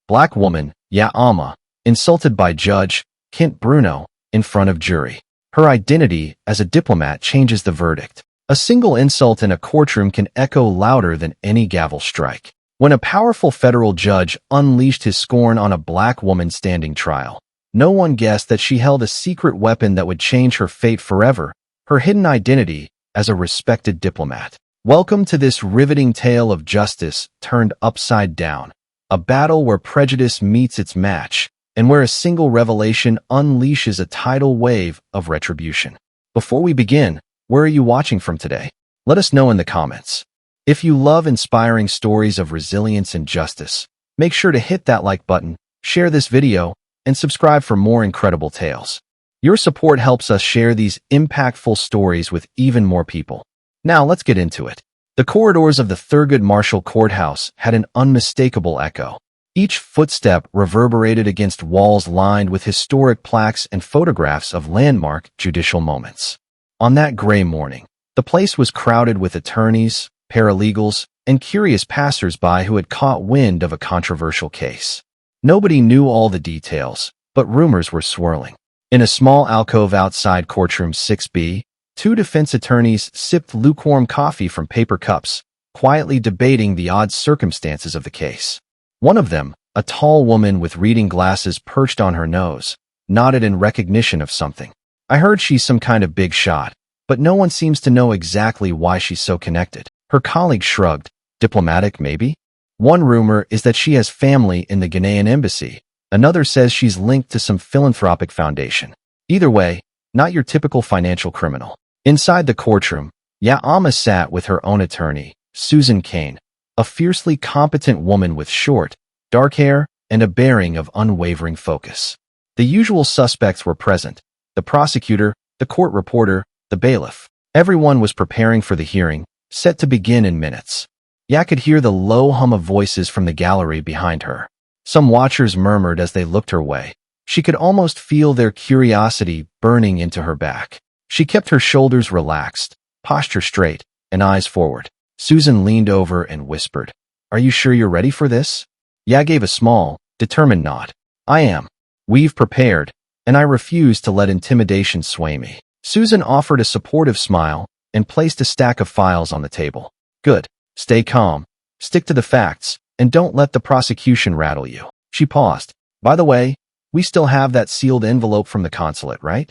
Black woman, Ama, insulted by Judge Kent Bruno in front of jury. Her identity as a diplomat changes the verdict. A single insult in a courtroom can echo louder than any gavel strike. When a powerful federal judge unleashed his scorn on a black woman standing trial, no one guessed that she held a secret weapon that would change her fate forever, her hidden identity as a respected diplomat. Welcome to this riveting tale of justice turned upside down, a battle where prejudice meets its match, and where a single revelation unleashes a tidal wave of retribution. Before we begin, where are you watching from today? Let us know in the comments. If you love inspiring stories of resilience and justice, make sure to hit that like button, share this video, and subscribe for more incredible tales. Your support helps us share these impactful stories with even more people. Now let's get into it. The corridors of the Thurgood Marshall Courthouse had an unmistakable echo. Each footstep reverberated against walls lined with historic plaques and photographs of landmark judicial moments. On that gray morning, the place was crowded with attorneys, paralegals, and curious passers-by who had caught wind of a controversial case. Nobody knew all the details, but rumors were swirling. In a small alcove outside courtroom 6B, two defense attorneys sipped lukewarm coffee from paper cups, quietly debating the odd circumstances of the case. One of them, a tall woman with reading glasses perched on her nose, nodded in recognition of something. I heard she's some kind of big shot, but no one seems to know exactly why she's so connected. Her colleague shrugged. Diplomatic, maybe? One rumor is that she has family in the Ghanaian embassy. Another says she's linked to some philanthropic foundation. Either way, not your typical financial criminal. Inside the courtroom, Ama sat with her own attorney, Susan Cain, a fiercely competent woman with short, dark hair and a bearing of unwavering focus. The usual suspects were present: the prosecutor, the court reporter, the bailiff. Everyone was preparing for the hearing, set to begin in minutes. Could hear the low hum of voices from the gallery behind her. Some watchers murmured as they looked her way. She could almost feel their curiosity burning into her back. She kept her shoulders relaxed, posture straight, and eyes forward. Susan leaned over and whispered, "Are you sure you're ready for this?" Gave a small, determined nod. "I am. We've prepared, and I refuse to let intimidation sway me." Susan offered a supportive smile and placed a stack of files on the table. "Good. Stay calm, stick to the facts, and don't let the prosecution rattle you." She paused. "By the way, we still have that sealed envelope from the consulate, right?"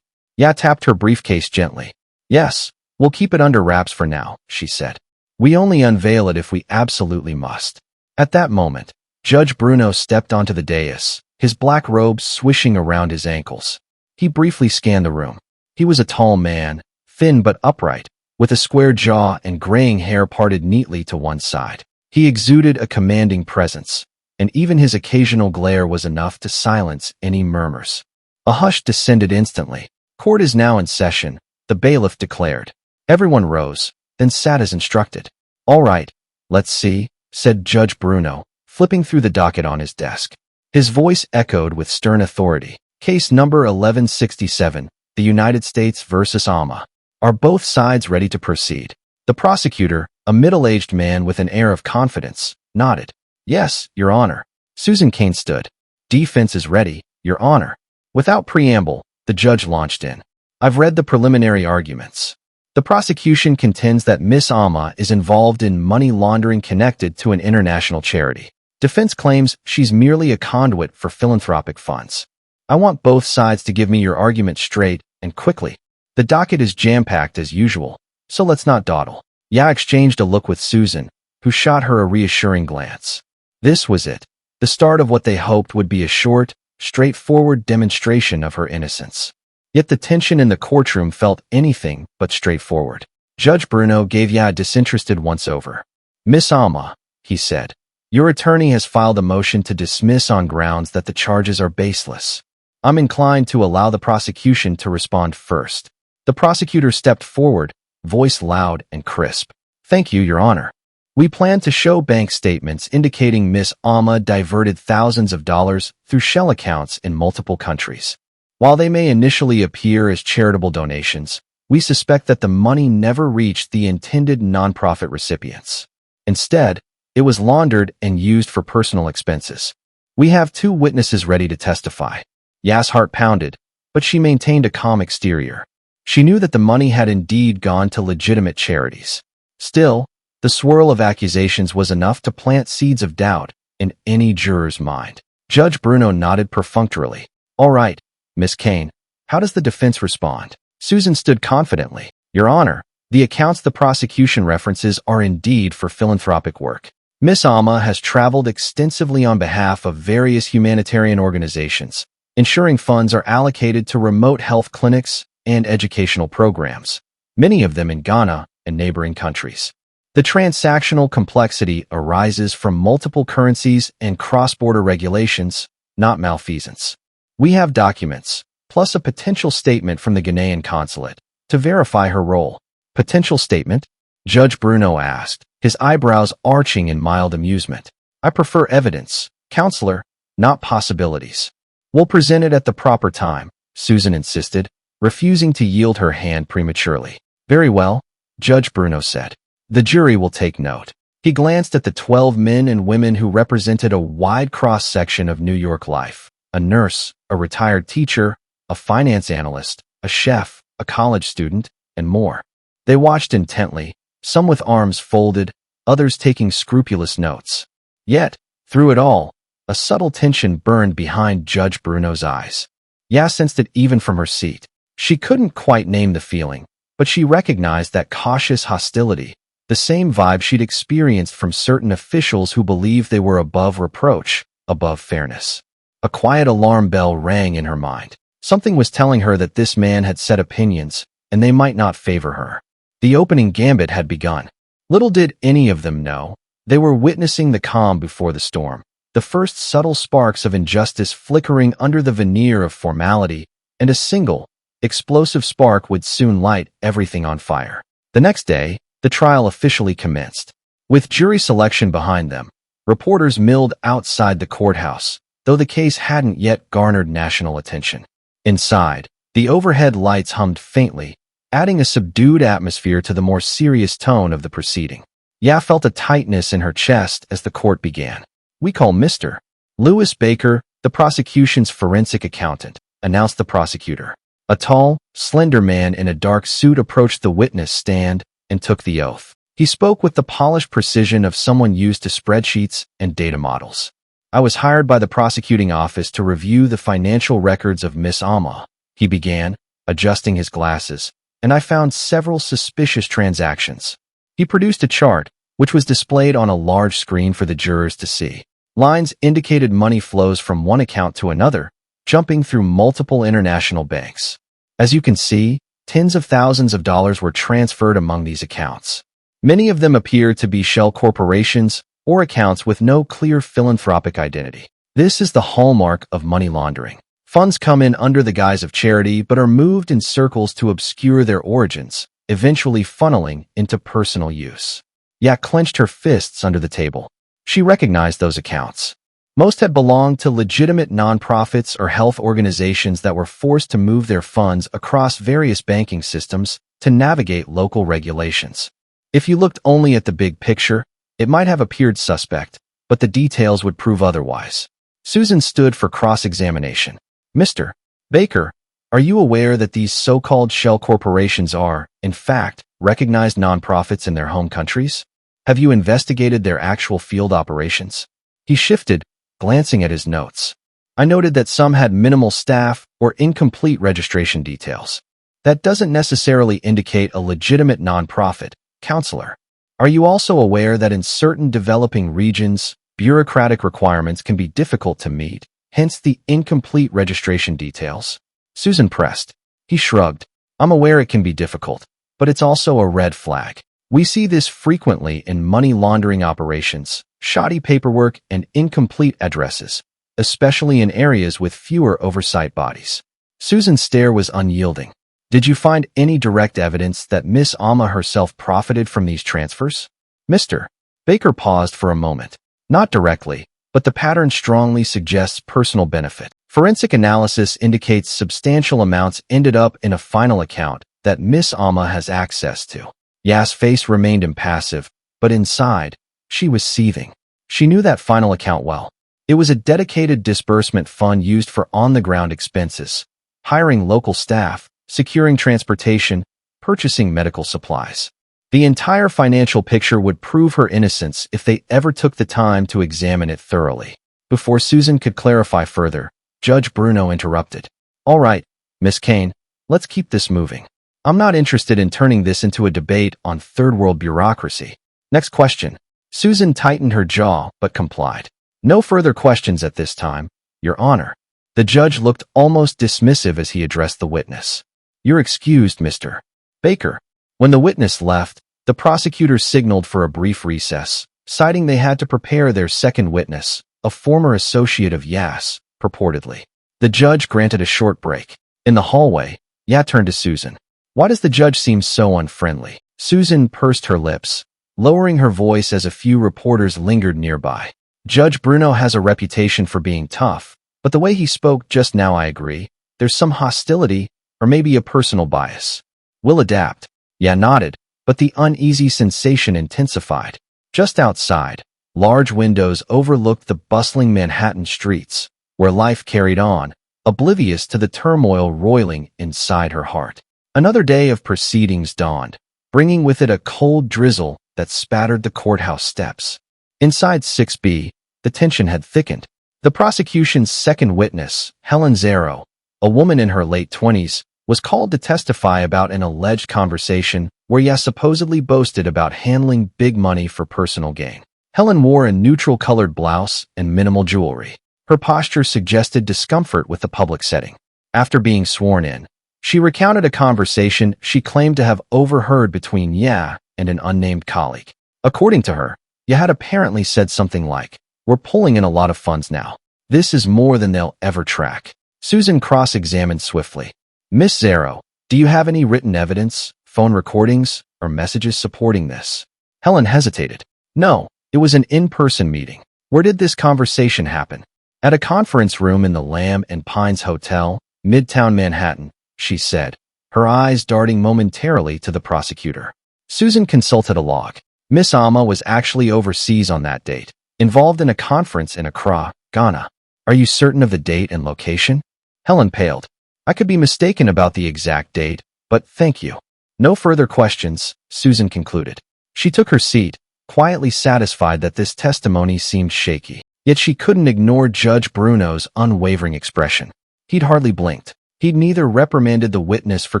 Tapped her briefcase gently. "Yes, we'll keep it under wraps for now," she said. "We only unveil it if we absolutely must." At that moment, Judge Bruno stepped onto the dais, his black robe swishing around his ankles. He briefly scanned the room. He was a tall man, thin but upright, with a square jaw and graying hair parted neatly to one side. He exuded a commanding presence, and even his occasional glare was enough to silence any murmurs. A hush descended instantly. "Court is now in session," the bailiff declared. Everyone rose, then sat as instructed. "All right, let's see," said Judge Bruno, flipping through the docket on his desk. His voice echoed with stern authority. "Case number 1167, the United States versus Ama. Are both sides ready to proceed?" The prosecutor, a middle-aged man with an air of confidence, nodded. "Yes, Your Honor." Susan Cain stood. "Defense is ready, Your Honor." Without preamble, the judge launched in. "I've read the preliminary arguments. The prosecution contends that Miss Ama is involved in money laundering connected to an international charity. Defense claims she's merely a conduit for philanthropic funds. I want both sides to give me your argument straight and quickly. The docket is jam-packed as usual, so let's not dawdle." Exchanged a look with Susan, who shot her a reassuring glance. This was it, the start of what they hoped would be a short, straightforward demonstration of her innocence. Yet the tension in the courtroom felt anything but straightforward. Judge Bruno gave a disinterested once-over. "Miss Ama," he said, "your attorney has filed a motion to dismiss on grounds that the charges are baseless. I'm inclined to allow the prosecution to respond first." The prosecutor stepped forward, voice loud and crisp. "Thank you, Your Honor. We plan to show bank statements indicating Miss Ama diverted thousands of dollars through shell accounts in multiple countries. While they may initially appear as charitable donations, we suspect that the money never reached the intended nonprofit recipients. Instead, it was laundered and used for personal expenses. We have 2 witnesses ready to testify. Ya's heart pounded, but she maintained a calm exterior. She knew that the money had indeed gone to legitimate charities. Still, the swirl of accusations was enough to plant seeds of doubt in any juror's mind. Judge Bruno nodded perfunctorily. All right, Miss Kane, how does the defense respond? Susan stood confidently. Your Honor, the accounts the prosecution references are indeed for philanthropic work. Miss Alma has traveled extensively on behalf of various humanitarian organizations, ensuring funds are allocated to remote health clinics and educational programs, many of them in Ghana and neighboring countries. The transactional complexity arises from multiple currencies and cross-border regulations, not malfeasance. We have documents, plus a potential statement from the Ghanaian consulate, to verify her role. Potential statement? Judge Bruno asked, his eyebrows arching in mild amusement. I prefer evidence, counselor, not possibilities. We'll present it at the proper time, Susan insisted, refusing to yield her hand prematurely. Very well, Judge Bruno said. The jury will take note. He glanced at the 12 men and women who represented a wide cross-section of New York life. A nurse, a retired teacher, a finance analyst, a chef, a college student, and more. They watched intently, some with arms folded, others taking scrupulous notes. Yet, through it all, a subtle tension burned behind Judge Bruno's eyes. Ya sensed it even from her seat. She couldn't quite name the feeling, but she recognized that cautious hostility, the same vibe she'd experienced from certain officials who believed they were above reproach, above fairness. A quiet alarm bell rang in her mind. Something was telling her that this man had set opinions, and they might not favor her. The opening gambit had begun. Little did any of them know, they were witnessing the calm before the storm, the first subtle sparks of injustice flickering under the veneer of formality, and a single, explosive spark would soon light everything on fire. The next day, the trial officially commenced. With jury selection behind them, reporters milled outside the courthouse, though the case hadn't yet garnered national attention. Inside, the overhead lights hummed faintly, adding a subdued atmosphere to the more serious tone of the proceeding. Ya felt a tightness in her chest as the court began. We call Mr. Louis Baker, the prosecution's forensic accountant, announced the prosecutor. A tall, slender man in a dark suit approached the witness stand and took the oath. He spoke with the polished precision of someone used to spreadsheets and data models. I was hired by the prosecuting office to review the financial records of Miss Alma, he began, adjusting his glasses, and I found several suspicious transactions. He produced a chart, which was displayed on a large screen for the jurors to see. Lines indicated money flows from one account to another, jumping through multiple international banks. As you can see, tens of thousands of dollars were transferred among these accounts. Many of them appear to be shell corporations or accounts with no clear philanthropic identity. This is the hallmark of money laundering. Funds come in under the guise of charity but are moved in circles to obscure their origins, eventually funneling into personal use. Ya clenched her fists under the table. She recognized those accounts. Most had belonged to legitimate nonprofits or health organizations that were forced to move their funds across various banking systems to navigate local regulations. If you looked only at the big picture, it might have appeared suspect, but the details would prove otherwise. Susan stood for cross-examination. Mr. Baker, are you aware that these so-called shell corporations are, in fact, recognized nonprofits in their home countries? Have you investigated their actual field operations? He shifted, glancing at his notes. I noted that some had minimal staff or incomplete registration details. That doesn't necessarily indicate a legitimate nonprofit, counselor. Are you also aware that in certain developing regions, bureaucratic requirements can be difficult to meet, hence the incomplete registration details? Susan pressed. He shrugged. I'm aware it can be difficult, but it's also a red flag. We see this frequently in money laundering operations, shoddy paperwork, and incomplete addresses, especially in areas with fewer oversight bodies. Susan's stare was unyielding. Did you find any direct evidence that Miss Alma herself profited from these transfers? Mr. Baker paused for a moment. Not directly, but the pattern strongly suggests personal benefit. Forensic analysis indicates substantial amounts ended up in a final account that Miss Alma has access to. Ya's face remained impassive, but inside, she was seething. She knew that final account well. It was a dedicated disbursement fund used for on-the-ground expenses, hiring local staff, securing transportation, purchasing medical supplies. The entire financial picture would prove her innocence if they ever took the time to examine it thoroughly. Before Susan could clarify further, Judge Bruno interrupted. "All right, Miss Kane, let's keep this moving. I'm not interested in turning this into a debate on third-world bureaucracy. Next question." Susan tightened her jaw but complied. "No further questions at this time, Your Honor." The judge looked almost dismissive as he addressed the witness. "You're excused, Mr. Baker." When the witness left, the prosecutor signaled for a brief recess, citing they had to prepare their second witness, a former associate of Yass, purportedly. The judge granted a short break. In the hallway, Ya turned to Susan. "Why does the judge seem so unfriendly?" Susan pursed her lips, lowering her voice as a few reporters lingered nearby. "Judge Bruno has a reputation for being tough, but the way he spoke just now, I agree. There's some hostility, or maybe a personal bias. We'll adapt." Ya nodded, but the uneasy sensation intensified. Just outside, large windows overlooked the bustling Manhattan streets, where life carried on, oblivious to the turmoil roiling inside her heart. Another day of proceedings dawned, bringing with it a cold drizzle that spattered the courthouse steps. Inside 6B, the tension had thickened. The prosecution's second witness, Helen Zero, a woman in her late 20s, was called to testify about an alleged conversation where Ya supposedly boasted about handling big money for personal gain. Helen wore a neutral-colored blouse and minimal jewelry. Her posture suggested discomfort with the public setting. After being sworn in, she recounted a conversation she claimed to have overheard between Ya and an unnamed colleague. According to her, Ya had apparently said something like, "We're pulling in a lot of funds now. This is more than they'll ever track." Susan cross-examined swiftly. "Miss Zero, do you have any written evidence, phone recordings, or messages supporting this?" Helen hesitated. "No, it was an in-person meeting." "Where did this conversation happen?" "At a conference room in the Lamb and Pines Hotel, Midtown Manhattan," she said, her eyes darting momentarily to the prosecutor. Susan consulted a log. Miss Amma was actually overseas on that date, involved in a conference in Accra, Ghana. "Are you certain of the date and location?" Helen paled. "I could be mistaken about the exact date, but thank you." "No further questions," Susan concluded. She took her seat, quietly satisfied that this testimony seemed shaky. Yet she couldn't ignore Judge Bruno's unwavering expression. He'd hardly blinked. He'd neither reprimanded the witness for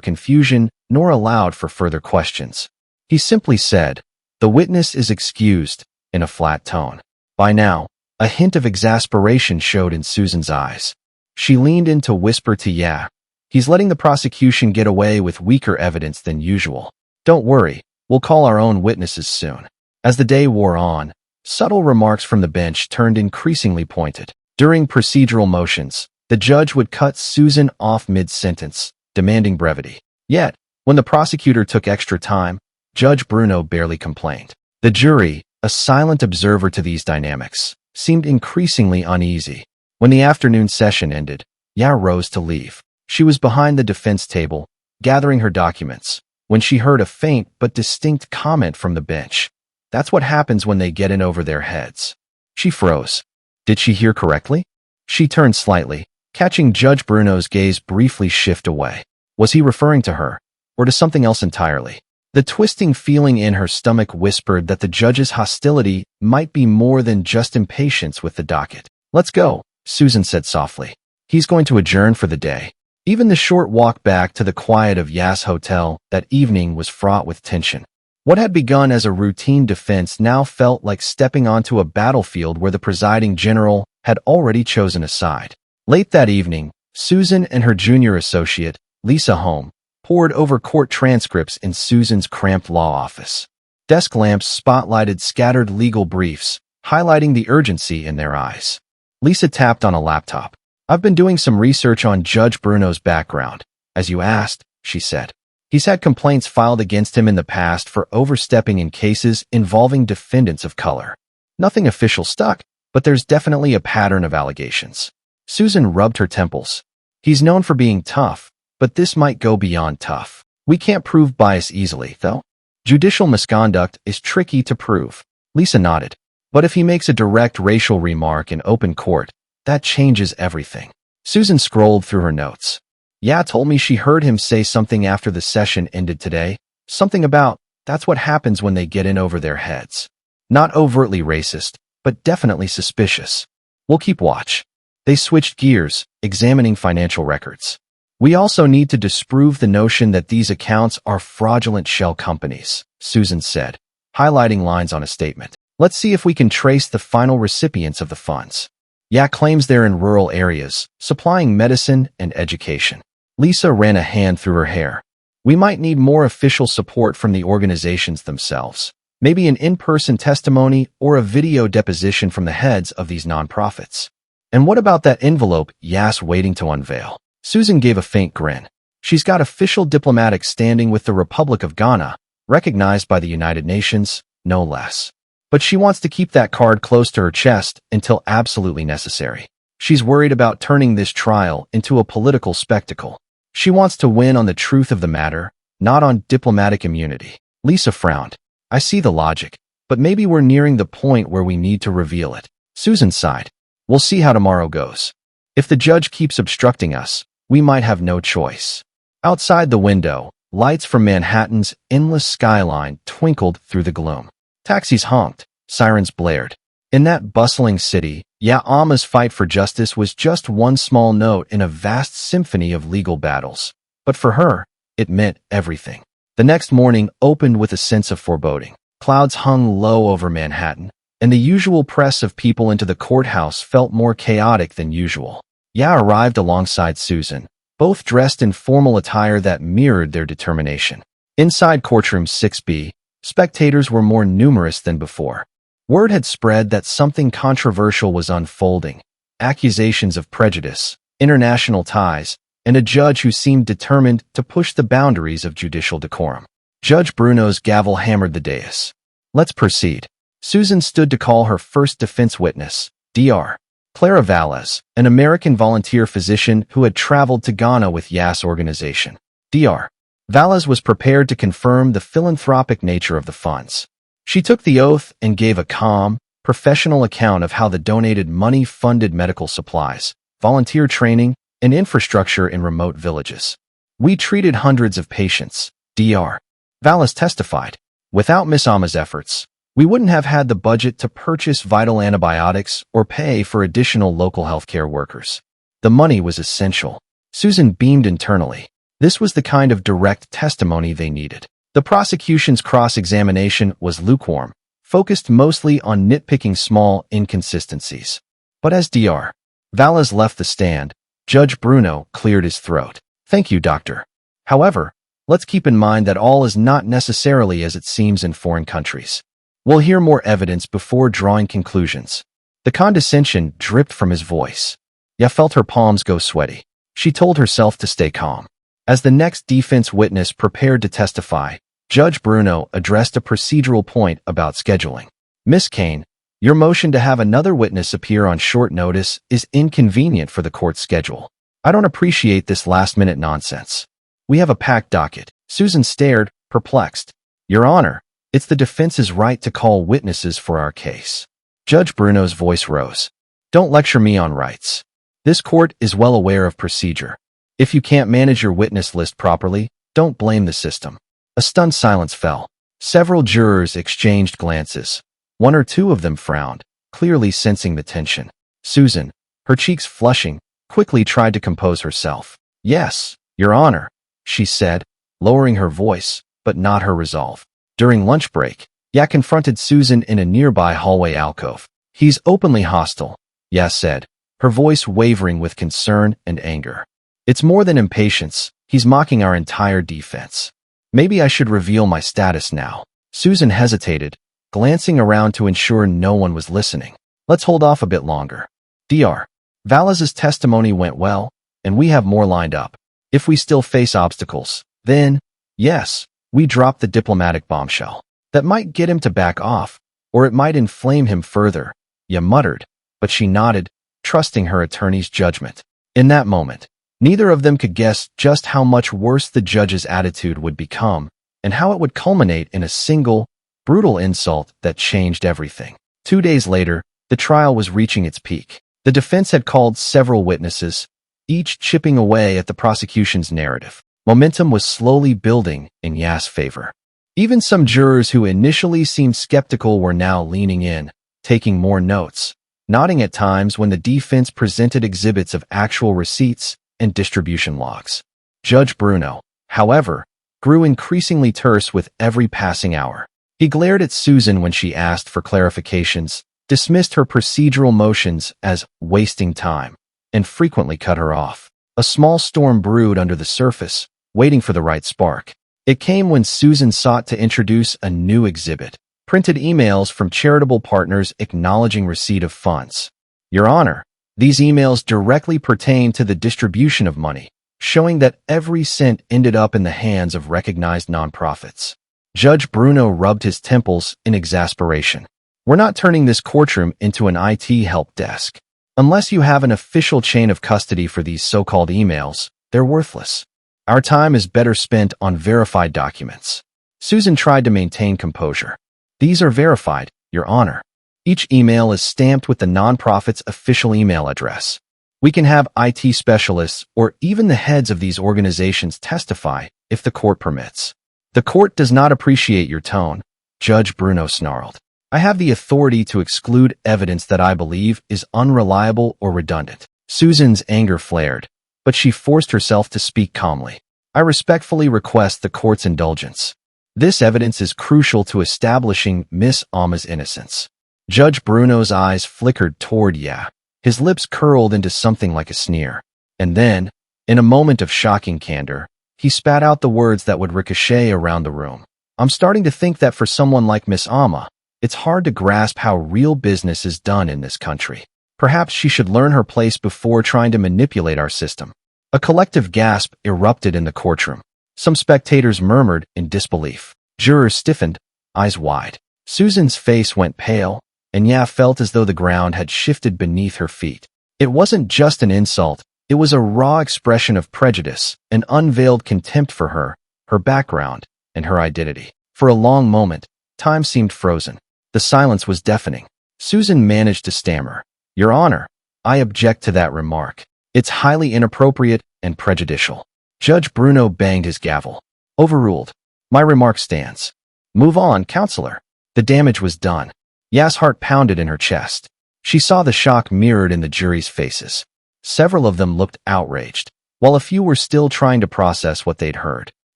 confusion nor allowed for further questions. He simply said, "The witness is excused," in a flat tone. By now, a hint of exasperation showed in Susan's eyes. She leaned in to whisper to Ya, "He's letting the prosecution get away with weaker evidence than usual. Don't worry, we'll call our own witnesses soon." As the day wore on, subtle remarks from the bench turned increasingly pointed. During procedural motions, the judge would cut Susan off mid-sentence, demanding brevity. Yet, when the prosecutor took extra time, Judge Bruno barely complained. The jury, a silent observer to these dynamics, seemed increasingly uneasy. When the afternoon session ended, Ya rose to leave. She was behind the defense table, gathering her documents, when she heard a faint but distinct comment from the bench. "That's what happens when they get in over their heads." She froze. Did she hear correctly? She turned slightly, catching Judge Bruno's gaze briefly shift away. Was he referring to her, or to something else entirely? The twisting feeling in her stomach whispered that the judge's hostility might be more than just impatience with the docket. "Let's go," Susan said softly. "He's going to adjourn for the day." Even the short walk back to the quiet of Yass Hotel that evening was fraught with tension. What had begun as a routine defense now felt like stepping onto a battlefield where the presiding general had already chosen a side. Late that evening, Susan and her junior associate, Lisa Holm, pored over court transcripts in Susan's cramped law office. Desk lamps spotlighted scattered legal briefs, highlighting the urgency in their eyes. Lisa tapped on a laptop. "I've been doing some research on Judge Bruno's background, as you asked," she said. "He's had complaints filed against him in the past for overstepping in cases involving defendants of color. Nothing official stuck, but there's definitely a pattern of allegations." Susan rubbed her temples. "He's known for being tough, but this might go beyond tough. We can't prove bias easily, though. Judicial misconduct is tricky to prove." Lisa nodded. But if he makes a direct racial remark in open court, that changes everything. Susan scrolled through her notes. Ya told me she heard him say something after the session ended today. Something about, that's what happens when they get in over their heads. Not overtly racist, but definitely suspicious. We'll keep watch. They switched gears, examining financial records. We also need to disprove the notion that these accounts are fraudulent shell companies, Susan said, highlighting lines on a statement. Let's see if we can trace the final recipients of the funds. Ya claims they're in rural areas, supplying medicine and education. Lisa ran a hand through her hair. We might need more official support from the organizations themselves. Maybe an in-person testimony or a video deposition from the heads of these nonprofits. And what about that envelope Ya's waiting to unveil? Susan gave a faint grin. She's got official diplomatic standing with the Republic of Ghana, recognized by the United Nations, no less. But she wants to keep that card close to her chest until absolutely necessary. She's worried about turning this trial into a political spectacle. She wants to win on the truth of the matter, not on diplomatic immunity. Lisa frowned. I see the logic, but maybe we're nearing the point where we need to reveal it. Susan sighed. We'll see how tomorrow goes. If the judge keeps obstructing us, we might have no choice. Outside the window, lights from Manhattan's endless skyline twinkled through the gloom. Taxis honked, sirens blared. In that bustling city, Ya'ama's fight for justice was just one small note in a vast symphony of legal battles. But for her, it meant everything. The next morning opened with a sense of foreboding. Clouds hung low over Manhattan, and the usual press of people into the courthouse felt more chaotic than usual. Ya arrived alongside Susan, both dressed in formal attire that mirrored their determination. Inside courtroom 6B, spectators were more numerous than before. Word had spread that something controversial was unfolding, accusations of prejudice, international ties, and a judge who seemed determined to push the boundaries of judicial decorum. Judge Bruno's gavel hammered the dais. Let's proceed. Susan stood to call her first defense witness, Dr. Clara Valles, an American volunteer physician who had traveled to Ghana with Ya's organization. Dr. Valles was prepared to confirm the philanthropic nature of the funds. She took the oath and gave a calm, professional account of how the donated money funded medical supplies, volunteer training, and infrastructure in remote villages. We treated hundreds of patients, Dr. Valles testified. Without Miss Ama's efforts, we wouldn't have had the budget to purchase vital antibiotics or pay for additional local healthcare workers. The money was essential. Susan beamed internally. This was the kind of direct testimony they needed. The prosecution's cross-examination was lukewarm, focused mostly on nitpicking small inconsistencies. But as Dr. Valles left the stand, Judge Bruno cleared his throat. Thank you, doctor. However, let's keep in mind that all is not necessarily as it seems in foreign countries. We'll hear more evidence before drawing conclusions. The condescension dripped from his voice. Ya felt her palms go sweaty. She told herself to stay calm. As the next defense witness prepared to testify, Judge Bruno addressed a procedural point about scheduling. Miss Kane, your motion to have another witness appear on short notice is inconvenient for the court's schedule. I don't appreciate this last-minute nonsense. We have a packed docket. Susan stared, perplexed. Your Honor, it's the defense's right to call witnesses for our case. Judge Bruno's voice rose. Don't lecture me on rights. This court is well aware of procedure. If you can't manage your witness list properly, don't blame the system. A stunned silence fell. Several jurors exchanged glances. One or two of them frowned, clearly sensing the tension. Susan, her cheeks flushing, quickly tried to compose herself. Yes, Your Honor, she said, lowering her voice, but not her resolve. During lunch break, Ya confronted Susan in a nearby hallway alcove. He's openly hostile, Ya said, her voice wavering with concern and anger. It's more than impatience, he's mocking our entire defense. Maybe I should reveal my status now. Susan hesitated, glancing around to ensure no one was listening. Let's hold off a bit longer. Dr. Valles' testimony went well, and we have more lined up. If we still face obstacles, then, yes, we drop the diplomatic bombshell. That might get him to back off, or it might inflame him further, Ya muttered, but she nodded, trusting her attorney's judgment. In that moment, neither of them could guess just how much worse the judge's attitude would become, and how it would culminate in a single, brutal insult that changed everything. 2 days later, the trial was reaching its peak. The defense had called several witnesses, each chipping away at the prosecution's narrative. Momentum was slowly building in Ya's favor. Even some jurors who initially seemed skeptical were now leaning in, taking more notes, nodding at times when the defense presented exhibits of actual receipts and distribution logs. Judge Bruno, however, grew increasingly terse with every passing hour. He glared at Susan when she asked for clarifications, dismissed her procedural motions as wasting time, and frequently cut her off. A small storm brewed under the surface, waiting for the right spark. It came when Susan sought to introduce a new exhibit, printed emails from charitable partners acknowledging receipt of funds. Your Honor, these emails directly pertain to the distribution of money, showing that every cent ended up in the hands of recognized nonprofits. Judge Bruno rubbed his temples in exasperation. We're not turning this courtroom into an IT help desk. Unless you have an official chain of custody for these so-called emails, they're worthless. Our time is better spent on verified documents. Susan tried to maintain composure. These are verified, Your Honor. Each email is stamped with the nonprofit's official email address. We can have IT specialists or even the heads of these organizations testify if the court permits. The court does not appreciate your tone, Judge Bruno snarled. I have the authority to exclude evidence that I believe is unreliable or redundant. Susan's anger flared, but she forced herself to speak calmly. I respectfully request the court's indulgence. This evidence is crucial to establishing Miss Alma's innocence. Judge Bruno's eyes flickered toward Ya. His lips curled into something like a sneer. And then, in a moment of shocking candor, he spat out the words that would ricochet around the room. I'm starting to think that for someone like Miss Alma, it's hard to grasp how real business is done in this country. Perhaps she should learn her place before trying to manipulate our system. A collective gasp erupted in the courtroom. Some spectators murmured in disbelief. Jurors stiffened, eyes wide. Susan's face went pale, and Ya felt as though the ground had shifted beneath her feet. It wasn't just an insult. It was a raw expression of prejudice, an unveiled contempt for her, her background, and her identity. For a long moment, time seemed frozen. The silence was deafening. Susan managed to stammer. Your Honor, I object to that remark. It's highly inappropriate and prejudicial. Judge Bruno banged his gavel. Overruled. My remark stands. Move on, counselor. The damage was done. Ya's heart pounded in her chest. She saw the shock mirrored in the jury's faces. Several of them looked outraged, while a few were still trying to process what they'd heard.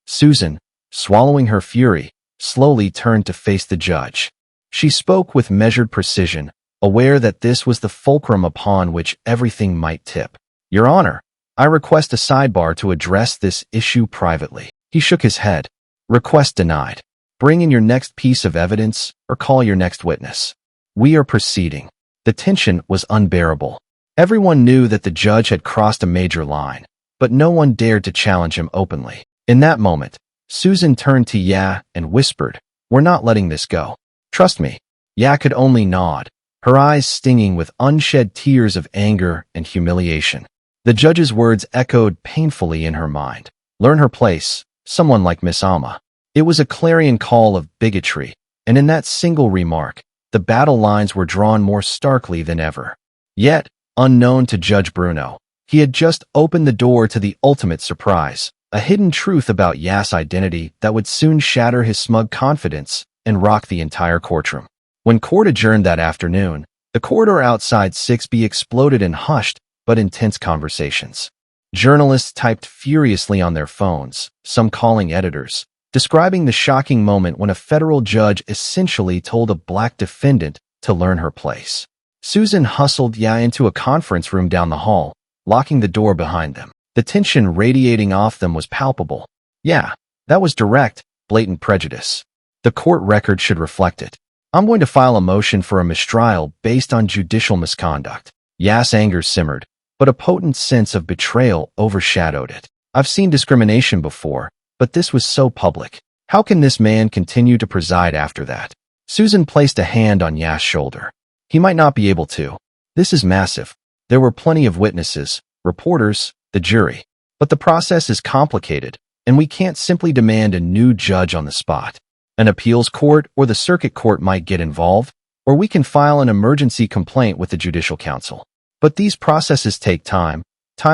Susan, swallowing her fury, slowly turned to face the judge. She spoke with measured precision, aware that this was the fulcrum upon which everything might tip. Your Honor, I request a sidebar to address this issue privately. He shook his head. Request denied. Bring in your next piece of evidence or call your next witness. We are proceeding. The tension was unbearable. Everyone knew that the judge had crossed a major line, but no one dared to challenge him openly. In that moment, Susan turned to Ya and whispered, We're not letting this go. Trust me. Ya could only nod, her eyes stinging with unshed tears of anger and humiliation. The judge's words echoed painfully in her mind. Learn her place, someone like Miss Alma. It was a clarion call of bigotry, and in that single remark, the battle lines were drawn more starkly than ever. Yet, unknown to Judge Bruno, he had just opened the door to the ultimate surprise, a hidden truth about Ya's identity that would soon shatter his smug confidence and rock the entire courtroom. When court adjourned that afternoon, the corridor outside 6B exploded in hushed but intense conversations. Journalists typed furiously on their phones, some calling editors, describing the shocking moment when a federal judge essentially told a black defendant to learn her place. Susan hustled Ya into a conference room down the hall, locking the door behind them. The tension radiating off them was palpable. Yeah, that was direct, blatant prejudice. The court record should reflect it. I'm going to file a motion for a mistrial based on judicial misconduct. Ya's anger simmered, but a potent sense of betrayal overshadowed it. I've seen discrimination before, but this was so public. How can this man continue to preside after that? Susan placed a hand on Ya's shoulder. He might not be able to. This is massive. There were plenty of witnesses, reporters, the jury. But the process is complicated, and we can't simply demand a new judge on the spot. An appeals court or the circuit court might get involved, or we can file an emergency complaint with the Judicial Council. But these processes take time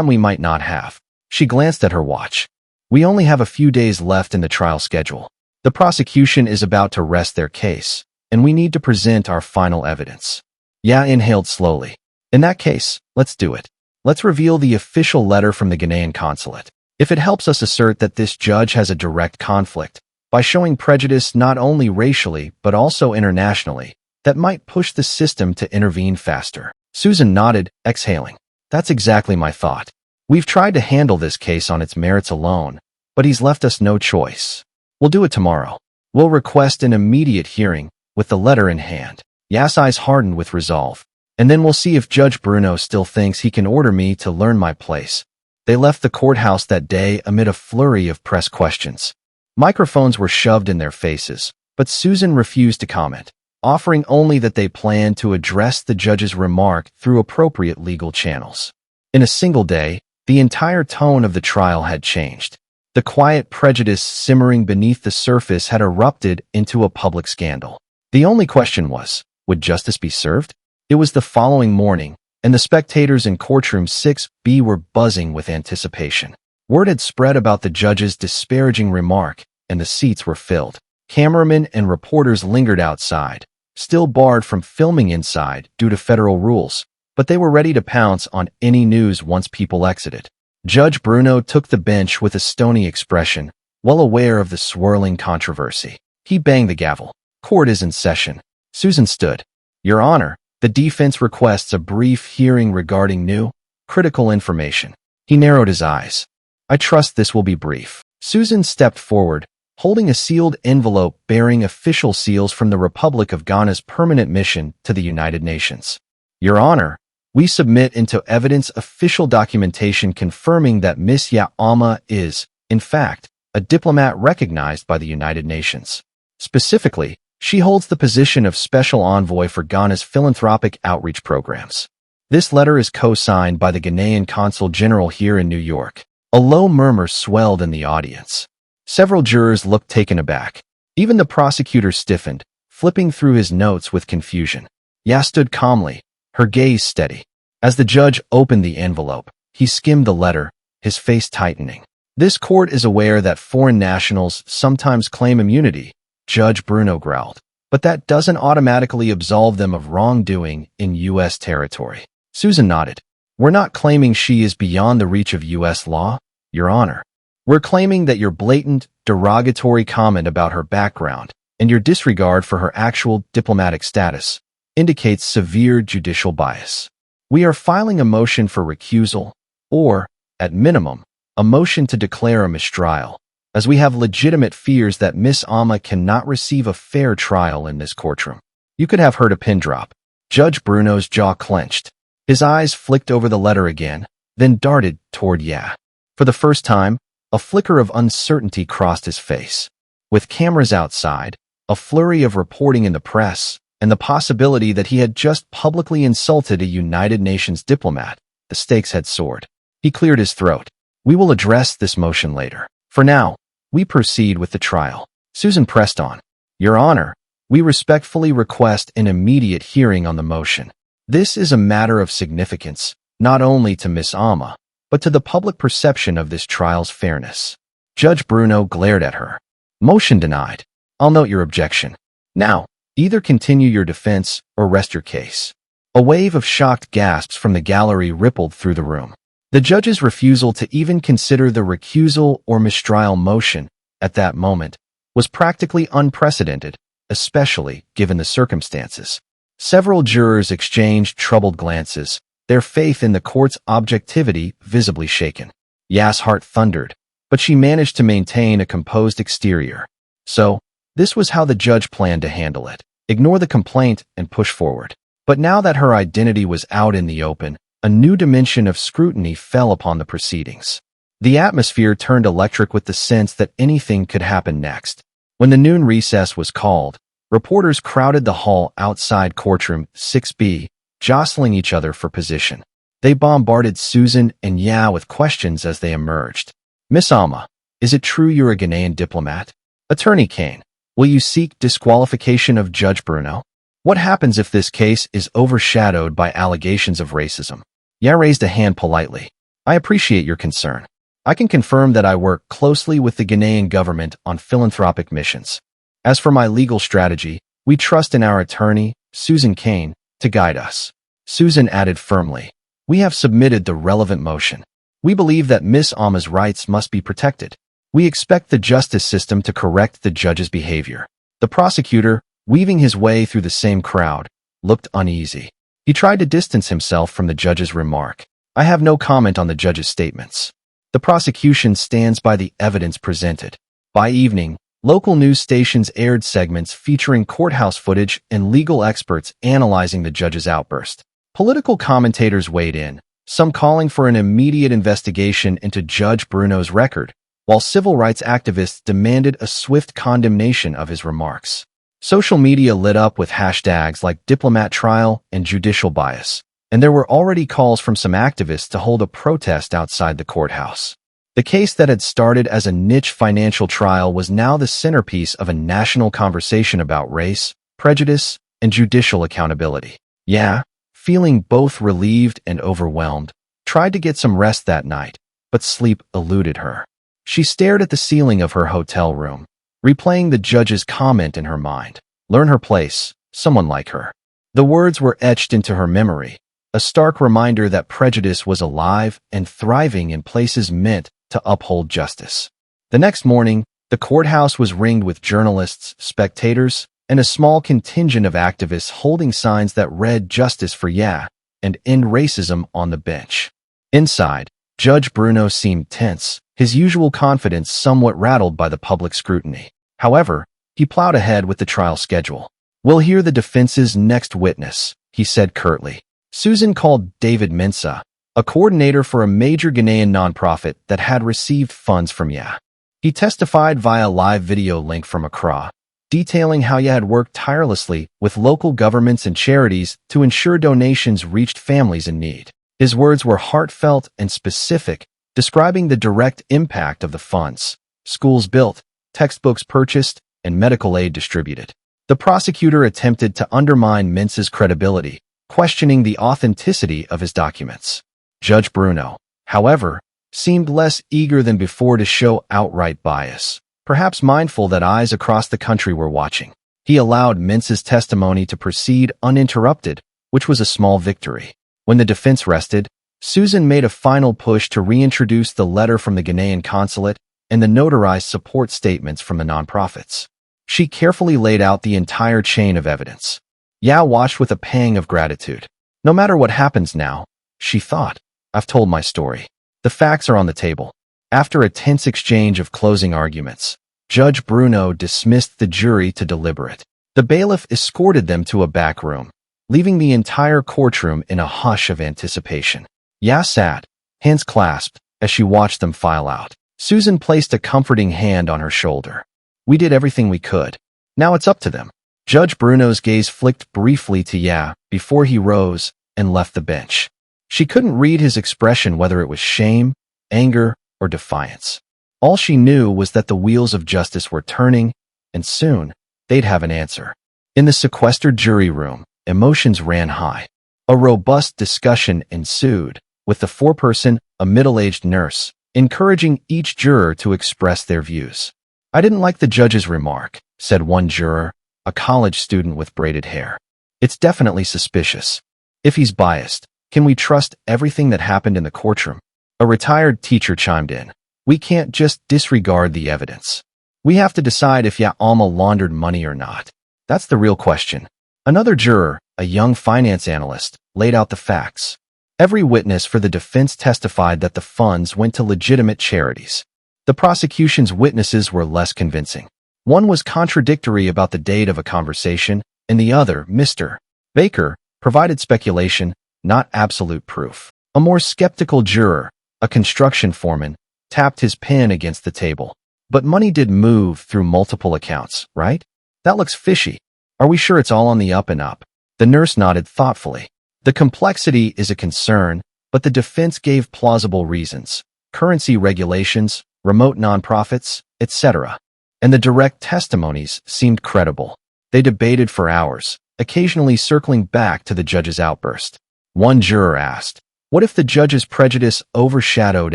we might not have. She glanced at her watch. We only have a few days left in the trial schedule. The prosecution is about to rest their case, and we need to present our final evidence. Ya inhaled slowly. In that case, let's do it. Let's reveal the official letter from the Ghanaian consulate. If it helps us assert that this judge has a direct conflict, by showing prejudice not only racially but also internationally, that might push the system to intervene faster. Susan nodded, exhaling. That's exactly my thought. We've tried to handle this case on its merits alone, but he's left us no choice. We'll do it tomorrow. We'll request an immediate hearing, with the letter in hand. Ya's eyes hardened with resolve. And then we'll see if Judge Bruno still thinks he can order me to learn my place. They left the courthouse that day amid a flurry of press questions. Microphones were shoved in their faces, but Susan refused to comment, offering only that they planned to address the judge's remark through appropriate legal channels. In a single day, the entire tone of the trial had changed. The quiet prejudice simmering beneath the surface had erupted into a public scandal. The only question was, would justice be served? It was the following morning, and the spectators in courtroom 6B were buzzing with anticipation. Word had spread about the judge's disparaging remark, and the seats were filled. Cameramen and reporters lingered outside, still barred from filming inside due to federal rules, but they were ready to pounce on any news once people exited. Judge Bruno took the bench with a stony expression, well aware of the swirling controversy. He banged the gavel. Court is in session. Susan stood. Your Honor, the defense requests a brief hearing regarding new, critical information. He narrowed his eyes. I trust this will be brief. Susan stepped forward, holding a sealed envelope bearing official seals from the Republic of Ghana's permanent mission to the United Nations. Your Honor, we submit into evidence official documentation confirming that Miss Yaama is, in fact, a diplomat recognized by the United Nations. Specifically, she holds the position of Special Envoy for Ghana's philanthropic outreach programs. This letter is co-signed by the Ghanaian Consul General here in New York. A low murmur swelled in the audience. Several jurors looked taken aback. Even the prosecutor stiffened, flipping through his notes with confusion. Ya stood calmly, her gaze steady. As the judge opened the envelope, he skimmed the letter, his face tightening. This court is aware that foreign nationals sometimes claim immunity, Judge Bruno growled, but that doesn't automatically absolve them of wrongdoing in U.S. territory. Susan nodded. We're not claiming she is beyond the reach of U.S. law, Your Honor. We're claiming that your blatant, derogatory comment about her background and your disregard for her actual diplomatic status indicates severe judicial bias. We are filing a motion for recusal, or, at minimum, a motion to declare a mistrial, as we have legitimate fears that Miss Amma cannot receive a fair trial in this courtroom. You could have heard a pin drop. Judge Bruno's jaw clenched. His eyes flicked over the letter again, then darted toward Ya. For the first time, a flicker of uncertainty crossed his face. With cameras outside, a flurry of reporting in the press, and the possibility that he had just publicly insulted a United Nations diplomat, the stakes had soared. He cleared his throat. We will address this motion later. For now, we proceed with the trial. Susan pressed on. Your Honor, we respectfully request an immediate hearing on the motion. This is a matter of significance, not only to Miss Amma, but to the public perception of this trial's fairness. Judge Bruno glared at her. Motion denied. I'll note your objection. Now, either continue your defense or rest your case. A wave of shocked gasps from the gallery rippled through the room. The judge's refusal to even consider the recusal or mistrial motion at that moment was practically unprecedented, especially given the circumstances. Several jurors exchanged troubled glances, their faith in the court's objectivity visibly shaken. Ya's heart thundered, but she managed to maintain a composed exterior. So, this was how the judge planned to handle it. Ignore the complaint and push forward. But now that her identity was out in the open, a new dimension of scrutiny fell upon the proceedings. The atmosphere turned electric with the sense that anything could happen next. When the noon recess was called, reporters crowded the hall outside courtroom 6B, jostling each other for position. They bombarded Susan and Ya with questions as they emerged. Miss Amma, is it true you're a Ghanaian diplomat? Attorney Kane, will you seek disqualification of Judge Bruno? What happens if this case is overshadowed by allegations of racism? Ya raised a hand politely. I appreciate your concern. I can confirm that I work closely with the Ghanaian government on philanthropic missions. As for my legal strategy, we trust in our attorney, Susan Kane, to guide us. Susan added firmly, we have submitted the relevant motion. We believe that Miss Ama's rights must be protected. We expect the justice system to correct the judge's behavior. The prosecutor, weaving his way through the same crowd, looked uneasy. He tried to distance himself from the judge's remark. I have no comment on the judge's statements. The prosecution stands by the evidence presented. By evening, local news stations aired segments featuring courthouse footage and legal experts analyzing the judge's outburst. Political commentators weighed in, some calling for an immediate investigation into Judge Bruno's record, while civil rights activists demanded a swift condemnation of his remarks. Social media lit up with hashtags like Diplomat trial and judicial bias, and there were already calls from some activists to hold a protest outside the courthouse. The case that had started as a niche financial trial was now the centerpiece of a national conversation about race, prejudice, and judicial accountability. Yeah, feeling both relieved and overwhelmed, tried to get some rest that night, but sleep eluded her. She stared at the ceiling of her hotel room, replaying the judge's comment in her mind. Learn her place, someone like her. The words were etched into her memory, a stark reminder that prejudice was alive and thriving in places meant to uphold justice. The next morning, the courthouse was ringed with journalists, spectators, and a small contingent of activists holding signs that read "Justice for Ya" and "End Racism" on the bench. Inside, Judge Bruno seemed tense, his usual confidence somewhat rattled by the public scrutiny. However, he plowed ahead with the trial schedule. We'll hear the defense's next witness, he said curtly. Susan called David Mensah, a coordinator for a major Ghanaian nonprofit that had received funds from Ya. He testified via live video link from Accra, detailing how Ya had worked tirelessly with local governments and charities to ensure donations reached families in need. His words were heartfelt and specific, describing the direct impact of the funds: schools built, textbooks purchased, and medical aid distributed. The prosecutor attempted to undermine Mensah's credibility, questioning the authenticity of his documents. Judge Bruno, however, seemed less eager than before to show outright bias, perhaps mindful that eyes across the country were watching. He allowed Mensah's testimony to proceed uninterrupted, which was a small victory. When the defense rested, Susan made a final push to reintroduce the letter from the Ghanaian consulate and the notarized support statements from the nonprofits. She carefully laid out the entire chain of evidence. Ya watched with a pang of gratitude. No matter what happens now, she thought, I've told my story. The facts are on the table. After a tense exchange of closing arguments, Judge Bruno dismissed the jury to deliberate. The bailiff escorted them to a back room, leaving the entire courtroom in a hush of anticipation. Ya sat, hands clasped, as she watched them file out. Susan placed a comforting hand on her shoulder. We did everything we could. Now it's up to them. Judge Bruno's gaze flicked briefly to Ya before he rose and left the bench. She couldn't read his expression, whether it was shame, anger, or defiance. All she knew was that the wheels of justice were turning, and soon they'd have an answer. In the sequestered jury room, emotions ran high. A robust discussion ensued, with the foreperson, a middle-aged nurse, encouraging each juror to express their views. I didn't like the judge's remark, said one juror, a college student with braided hair. It's definitely suspicious. If he's biased, can we trust everything that happened in the courtroom? A retired teacher chimed in. We can't just disregard the evidence. We have to decide if Ya Alma laundered money or not. That's the real question. Another juror, a young finance analyst, laid out the facts. Every witness for the defense testified that the funds went to legitimate charities. The prosecution's witnesses were less convincing. One was contradictory about the date of a conversation, and the other, Mr. Baker, provided speculation, not absolute proof. A more skeptical juror, a construction foreman, tapped his pen against the table. But money did move through multiple accounts, right? That looks fishy. Are we sure it's all on the up and up? The nurse nodded thoughtfully. The complexity is a concern, but the defense gave plausible reasons: currency regulations, remote nonprofits, etc. And the direct testimonies seemed credible. They debated for hours, occasionally circling back to the judge's outburst. One juror asked, "What if the judge's prejudice overshadowed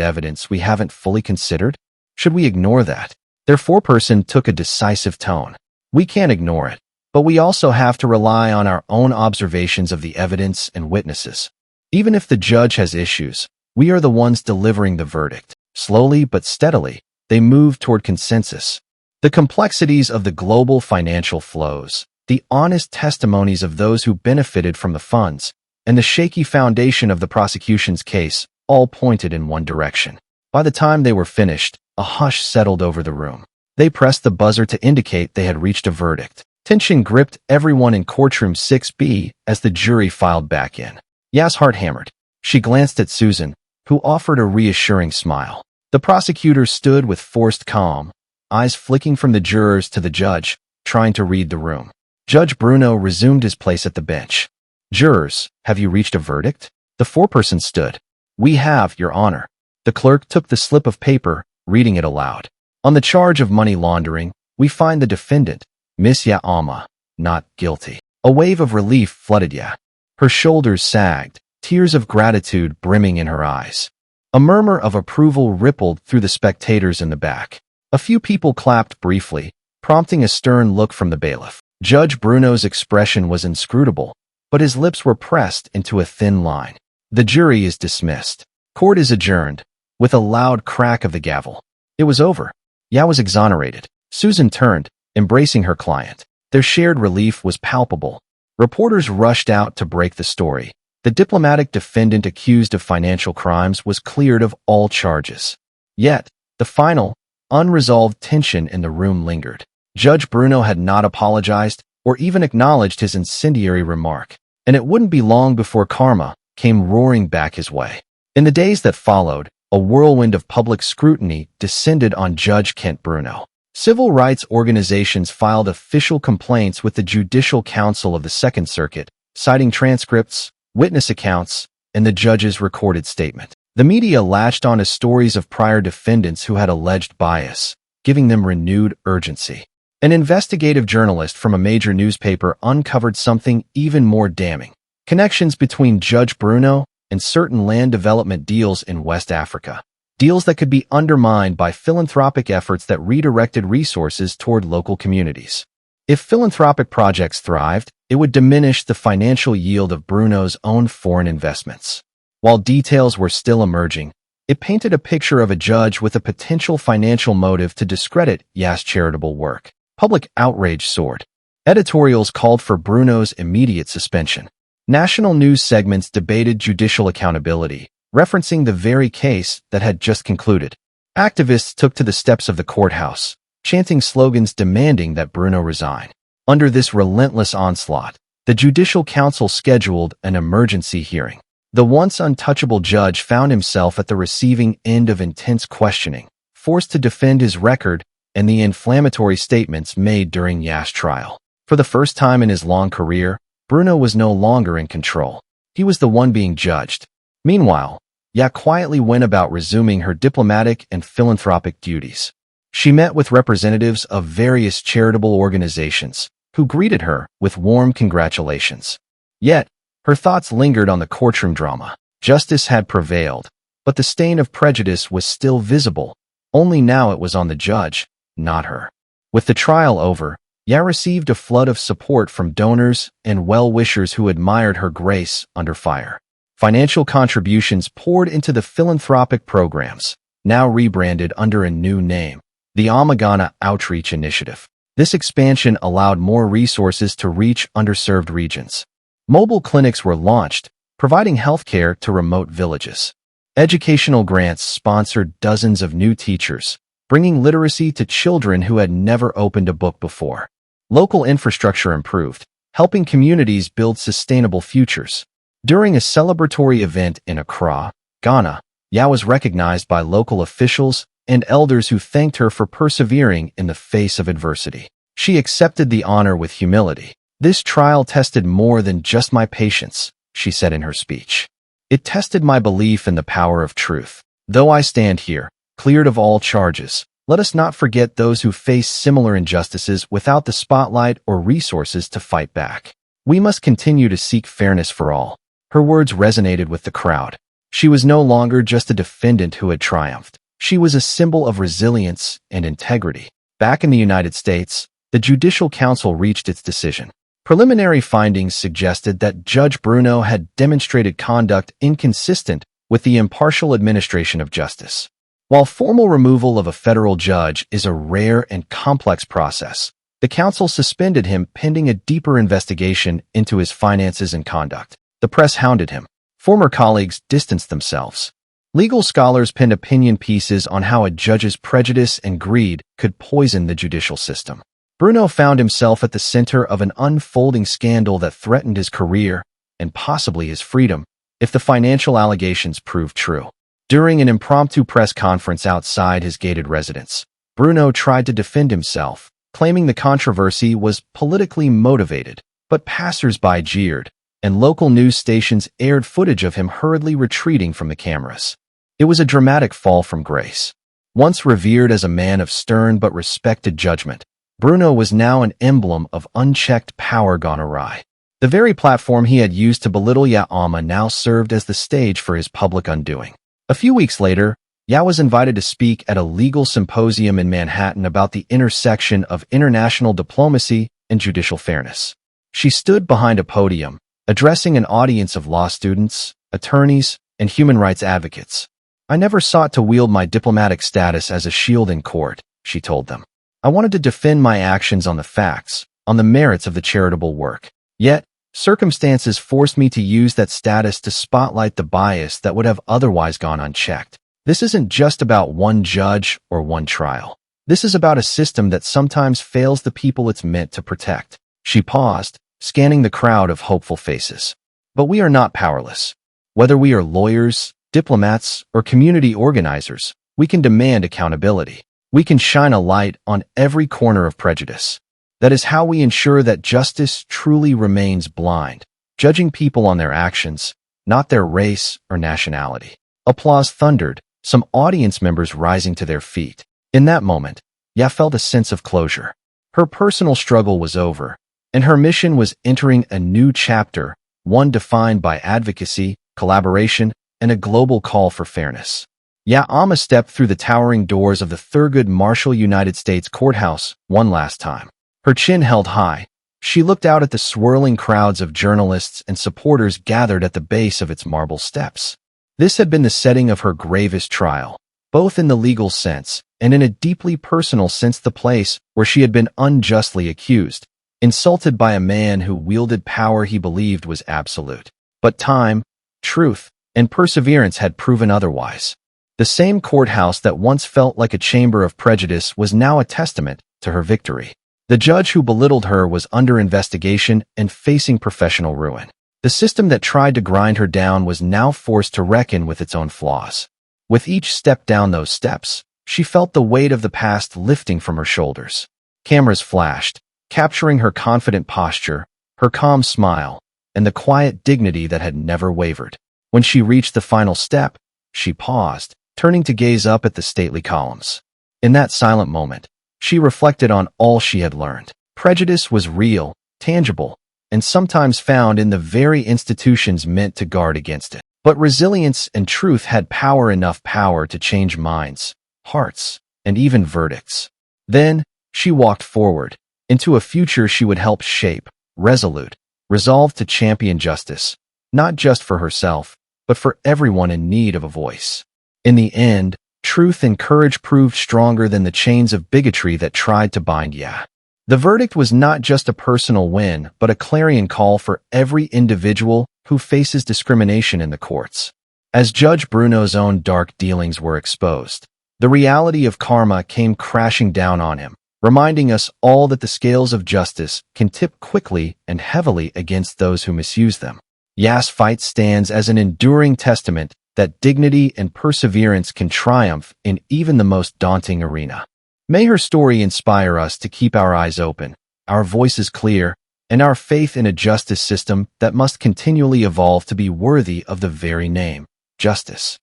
evidence we haven't fully considered? Should we ignore that?" Their foreperson took a decisive tone. "We can't ignore it, but we also have to rely on our own observations of the evidence and witnesses. Even if the judge has issues, we are the ones delivering the verdict." Slowly but steadily, they moved toward consensus. The complexities of the global financial flows, the honest testimonies of those who benefited from the funds, and the shaky foundation of the prosecution's case all pointed in one direction. By the time they were finished, a hush settled over the room. They pressed the buzzer to indicate they had reached a verdict. Tension gripped everyone in courtroom 6B as the jury filed back in. Ya's heart hammered. She glanced at Susan, who offered a reassuring smile. The prosecutor stood with forced calm, eyes flicking from the jurors to the judge, trying to read the room. Judge Bruno resumed his place at the bench. "Jurors, have you reached a verdict?" The foreperson stood. "We have, Your Honor." The clerk took the slip of paper, reading it aloud. "On the charge of money laundering, we find the defendant, Miss Ya Ama, not guilty." A wave of relief flooded Ya. Her shoulders sagged, tears of gratitude brimming in her eyes. A murmur of approval rippled through the spectators in the back. A few people clapped briefly, prompting a stern look from the bailiff. Judge Bruno's expression was inscrutable, but his lips were pressed into a thin line. "The jury is dismissed. Court is adjourned," with a loud crack of the gavel. It was over. Ya was exonerated. Susan turned, embracing her client. Their shared relief was palpable. Reporters rushed out to break the story. The diplomatic defendant accused of financial crimes was cleared of all charges. Yet, the final, unresolved tension in the room lingered. Judge Bruno had not apologized or even acknowledged his incendiary remark, and it wouldn't be long before karma came roaring back his way. In the days that followed, a whirlwind of public scrutiny descended on Judge Kent Bruno. Civil rights organizations filed official complaints with the Judicial Council of the Second Circuit, citing transcripts, witness accounts, and the judge's recorded statement. The media latched on to stories of prior defendants who had alleged bias, giving them renewed urgency. An investigative journalist from a major newspaper uncovered something even more damning: connections between Judge Bruno and certain land development deals in West Africa. Deals that could be undermined by philanthropic efforts that redirected resources toward local communities. If philanthropic projects thrived, it would diminish the financial yield of Bruno's own foreign investments. While details were still emerging, it painted a picture of a judge with a potential financial motive to discredit Ya's charitable work. Public outrage soared. Editorials called for Bruno's immediate suspension. National news segments debated judicial accountability, referencing the very case that had just concluded. Activists took to the steps of the courthouse, chanting slogans demanding that Bruno resign. Under this relentless onslaught, the Judicial Council scheduled an emergency hearing. The once untouchable judge found himself at the receiving end of intense questioning, forced to defend his record and the inflammatory statements made during Ya's trial. For the first time in his long career, Bruno was no longer in control. He was the one being judged. Meanwhile, Ya quietly went about resuming her diplomatic and philanthropic duties. She met with representatives of various charitable organizations, who greeted her with warm congratulations. Yet, her thoughts lingered on the courtroom drama. Justice had prevailed, but the stain of prejudice was still visible. Only now it was on the judge, not her. With the trial over, Ya received a flood of support from donors and well-wishers who admired her grace under fire. Financial contributions poured into the philanthropic programs, now rebranded under a new name, the Amagana Outreach Initiative. This expansion allowed more resources to reach underserved regions. Mobile clinics were launched, providing healthcare to remote villages. Educational grants sponsored dozens of new teachers, bringing literacy to children who had never opened a book before. Local infrastructure improved, helping communities build sustainable futures. During a celebratory event in Accra, Ghana, Ya was recognized by local officials and elders who thanked her for persevering in the face of adversity. She accepted the honor with humility. "This trial tested more than just my patience," she said in her speech. "It tested my belief in the power of truth. Though I stand here, cleared of all charges, let us not forget those who face similar injustices without the spotlight or resources to fight back. We must continue to seek fairness for all. Her words resonated with the crowd. She was no longer just a defendant who had triumphed. She was a symbol of resilience and integrity. Back in the United States, the Judicial Council reached its decision. Preliminary findings suggested that Judge Bruno had demonstrated conduct inconsistent with the impartial administration of justice. While formal removal of a federal judge is a rare and complex process, the council suspended him pending a deeper investigation into his finances and conduct. The press hounded him. Former colleagues distanced themselves. Legal scholars penned opinion pieces on how a judge's prejudice and greed could poison the judicial system. Bruno found himself at the center of an unfolding scandal that threatened his career and possibly his freedom if the financial allegations proved true. During an impromptu press conference outside his gated residence, Bruno tried to defend himself, claiming the controversy was politically motivated, but passers-by jeered, and local news stations aired footage of him hurriedly retreating from the cameras. It was a dramatic fall from grace. Once revered as a man of stern but respected judgment, Bruno was now an emblem of unchecked power gone awry. The very platform he had used to belittle Ama now served as the stage for his public undoing. A few weeks later, Ya was invited to speak at a legal symposium in Manhattan about the intersection of international diplomacy and judicial fairness. She stood behind a podium, addressing an audience of law students, attorneys, and human rights advocates. "I never sought to wield my diplomatic status as a shield in court," she told them. "I wanted to defend my actions on the facts, on the merits of the charitable work. Yet, circumstances forced me to use that status to spotlight the bias that would have otherwise gone unchecked. This isn't just about one judge or one trial. This is about a system that sometimes fails the people it's meant to protect." She paused, scanning the crowd of hopeful faces. "But we are not powerless. Whether we are lawyers, diplomats, or community organizers, we can demand accountability. We can shine a light on every corner of prejudice. That is how we ensure that justice truly remains blind, judging people on their actions, not their race or nationality." Applause thundered, some audience members rising to their feet. In that moment, Ya felt a sense of closure. Her personal struggle was over, and her mission was entering a new chapter, one defined by advocacy, collaboration, and a global call for fairness. Ama stepped through the towering doors of the Thurgood Marshall United States Courthouse one last time. Her chin held high, she looked out at the swirling crowds of journalists and supporters gathered at the base of its marble steps. This had been the setting of her gravest trial, both in the legal sense and in a deeply personal sense, the place where she had been unjustly accused, insulted by a man who wielded power he believed was absolute. But time, truth, and perseverance had proven otherwise. The same courthouse that once felt like a chamber of prejudice was now a testament to her victory. The judge who belittled her was under investigation and facing professional ruin. The system that tried to grind her down was now forced to reckon with its own flaws. With each step down those steps, she felt the weight of the past lifting from her shoulders. Cameras flashed, capturing her confident posture, her calm smile, and the quiet dignity that had never wavered. When she reached the final step, she paused, turning to gaze up at the stately columns. In that silent moment, she reflected on all she had learned. Prejudice was real, tangible, and sometimes found in the very institutions meant to guard against it. But resilience and truth had enough power to change minds, hearts, and even verdicts. Then, she walked forward, into a future she would help shape, resolute, resolved to champion justice, not just for herself, but for everyone in need of a voice. In the end, truth and courage proved stronger than the chains of bigotry that tried to bind Ya. The verdict was not just a personal win, but a clarion call for every individual who faces discrimination in the courts. As Judge Bruno's own dark dealings were exposed, the reality of karma came crashing down on him, reminding us all that the scales of justice can tip quickly and heavily against those who misuse them. Ya's fight stands as an enduring testament that dignity and perseverance can triumph in even the most daunting arena. May her story inspire us to keep our eyes open, our voices clear, and our faith in a justice system that must continually evolve to be worthy of the very name, justice.